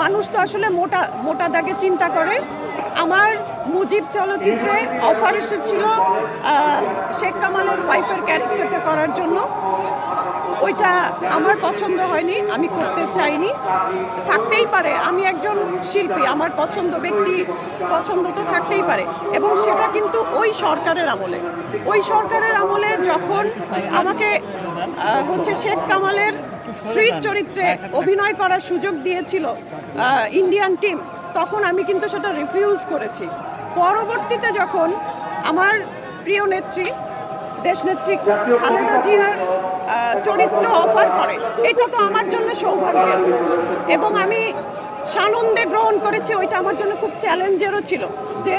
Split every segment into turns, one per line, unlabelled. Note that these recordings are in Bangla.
মানুষ তো আসলে মোটা মোটা দাগে চিন্তা করে। আমার মুজিব চলচ্চিত্রে অফার এসেছিল শেখ কামালের ওয়াইফের ক্যারেক্টারটা করার জন্য। ওইটা আমার পছন্দ হয়নি, আমি করতে চাইনি। থাকতেই পারে, আমি একজন শিল্পী, আমার ব্যক্তি পছন্দ তো থাকতেই পারে। এবং সেটা কিন্তু ওই সরকারের আমলে যখন আমাকে শেখ কামালের স্ত্রীর চরিত্রে অভিনয় করার সুযোগ দিয়েছিল ইন্ডিয়ান টিম, তখন আমি কিন্তু সেটা রিফিউজ করেছি। পরবর্তীতে যখন আমার প্রিয় নেত্রী দেশনেত্রী খালেদা জিয়ার চরিত্র অফার করে, এটা তো আমার জন্য সৌভাগ্যের এবং আমি সানন্দে গ্রহণ করেছি। ওইটা আমার জন্য খুব চ্যালেঞ্জেরও ছিল যে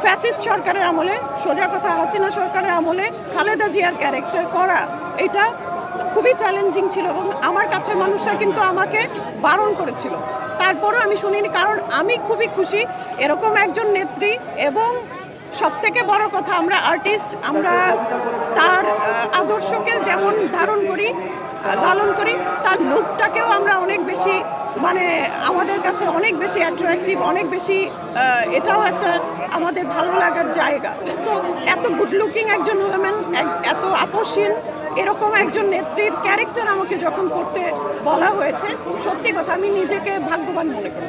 ফ্যাসিস্ট সরকারের আমলে, সোজা কথা হাসিনা সরকারের আমলে খালেদা জিয়ার ক্যারেক্টার করা, এটা খুবই চ্যালেঞ্জিং ছিল এবং আমার কাছের মানুষরা কিন্তু আমাকে বারণ করেছিল। তারপরও আমি শুনিনি, কারণ আমি খুবই খুশি এরকম একজন নেত্রী। এবং সবথেকে বড় কথা, আমরা আর্টিস্ট, আমরা তার আদর্শকে যেমন ধারণ করি, লালন করি, তার লুকটাকেও আমরা অনেক বেশি আমাদের কাছে অনেক বেশি অ্যাট্রাকটিভ, অনেক বেশি এটাও একটা আমাদের ভালো লাগার জায়গা। তো এত গুড লুকিং একজন ওমেন, এত আপসীন এরকম একজন নেত্রীর ক্যারেক্টার আমাকে যখন করতে বলা হয়েছে, সত্যি কথা আমি নিজেকে ভাগ্যবান মনে করি।